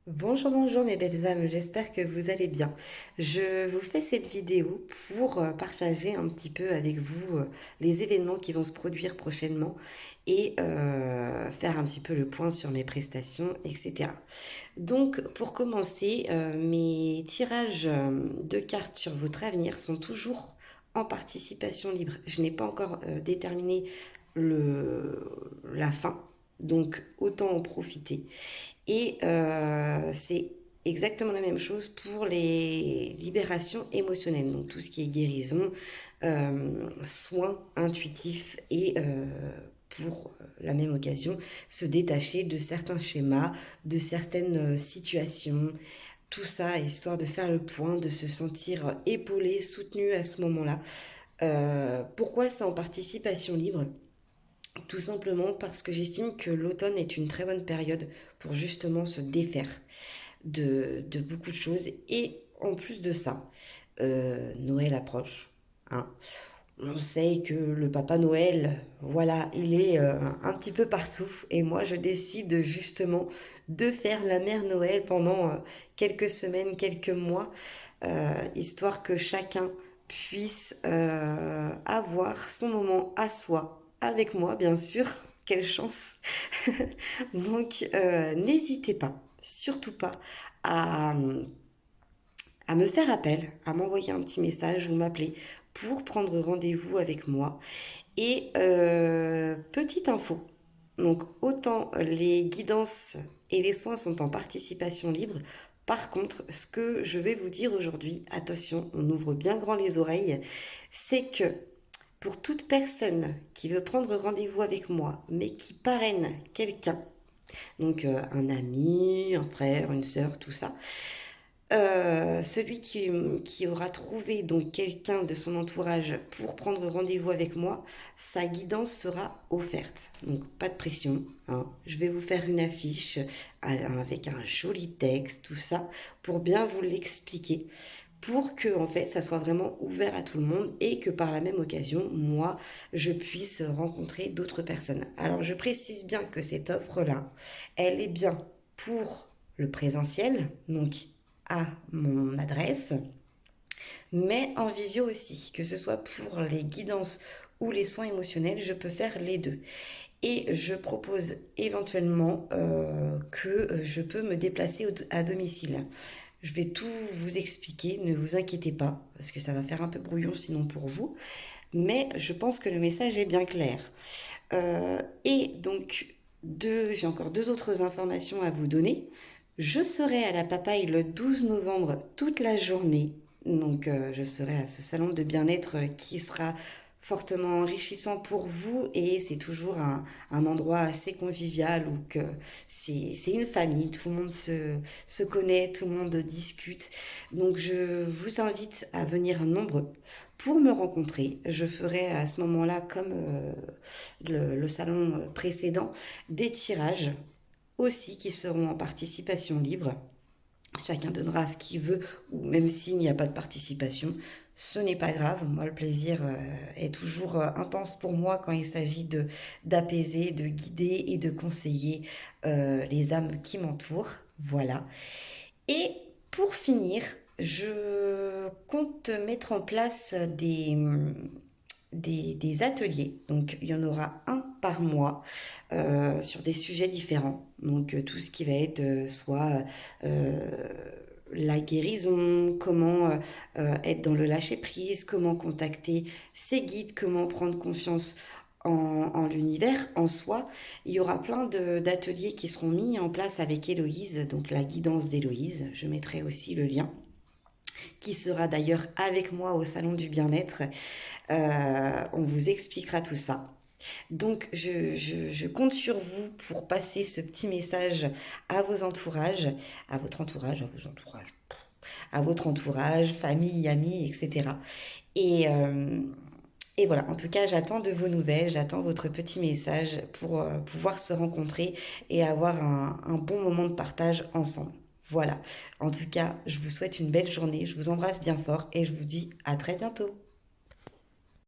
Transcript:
Bonjour, bonjour mes belles âmes, j'espère que vous allez bien. Je vous fais cette vidéo pour partager un petit peu avec vous les événements qui vont se produire prochainement et faire un petit peu le point sur mes prestations, etc. Donc pour commencer, mes tirages de cartes sur votre avenir sont toujours en participation libre. Je n'ai pas encore déterminé la fin, donc autant en profiter. Et c'est exactement la même chose pour les libérations émotionnelles, donc tout ce qui est guérison, soins intuitifs et pour la même occasion, se détacher de certains schémas, de certaines situations, tout ça histoire de faire le point, de se sentir épaulé, soutenu à ce moment-là. Pourquoi c'est en participation libre? Tout simplement parce que j'estime que l'automne est une très bonne période pour justement se défaire de beaucoup de choses. Et en plus de ça, Noël approche. Hein. On sait que le Papa Noël, voilà, il est un petit peu partout. Et moi, je décide justement de faire la mère Noël pendant quelques semaines, quelques mois, histoire que chacun puisse avoir son moment à soi, avec moi, bien sûr. Quelle chance! Donc, n'hésitez pas, surtout pas, à, à me faire appel, à m'envoyer un petit message ou m'appeler pour prendre rendez-vous avec moi. Et petite info, donc autant les guidances et les soins sont en participation libre. Par contre, ce que je vais vous dire aujourd'hui, attention, on ouvre bien grand les oreilles, c'est que pour toute personne qui veut prendre rendez-vous avec moi, mais qui parraine quelqu'un, donc un ami, un frère, une sœur, tout ça, celui qui aura trouvé donc quelqu'un de son entourage pour prendre rendez-vous avec moi, sa guidance sera offerte. Donc pas de pression, hein. Je vais vous faire une affiche avec un joli texte, tout ça, pour bien vous l'expliquer, pour que en fait ça soit vraiment ouvert à tout le monde et que par la même occasion, moi, je puisse rencontrer d'autres personnes. Alors je précise bien que cette offre-là, elle est bien pour le présentiel, donc à mon adresse, mais en visio aussi, que ce soit pour les guidances ou les soins émotionnels, je peux faire les deux. Et je propose éventuellement que je peux me déplacer à domicile. Je vais tout vous expliquer, ne vous inquiétez pas, parce que ça va faire un peu brouillon sinon pour vous, mais je pense que le message est bien clair. Et donc, j'ai encore deux autres informations à vous donner. Je serai à la Papaye le 12 novembre toute la journée. Donc, je serai à ce salon de bien-être qui sera fortement enrichissant pour vous et c'est toujours un endroit assez convivial où que c'est une famille, tout le monde se connaît, tout le monde discute. Donc je vous invite à venir nombreux pour me rencontrer. Je ferai à ce moment-là, comme le salon précédent, des tirages aussi qui seront en participation libre. Chacun donnera ce qu'il veut, ou même s'il n'y a pas de participation, ce n'est pas grave. Moi, le plaisir est toujours intense pour moi quand il s'agit d'apaiser, de guider et de conseiller les âmes qui m'entourent. Voilà. Et pour finir, je compte mettre en place des ateliers. Donc, il y en aura un par mois sur des sujets différents. Donc, tout ce qui va être soit la guérison, comment être dans le lâcher-prise, comment contacter ses guides, comment prendre confiance en l'univers, en soi. Il y aura plein d'ateliers qui seront mis en place avec Héloïse, donc la guidance d'Héloïse. Je mettrai aussi le lien qui sera d'ailleurs avec moi au salon du bien-être. On vous expliquera tout ça. Donc, je compte sur vous pour passer ce petit message à vos entourages, à votre entourage, à vos entourages, à votre entourage, famille, amis, etc. Et, euh, et voilà, en tout cas, j'attends de vos nouvelles, j'attends votre petit message pour pouvoir se rencontrer et avoir un bon moment de partage ensemble. Voilà, en tout cas, je vous souhaite une belle journée, je vous embrasse bien fort et je vous dis à très bientôt.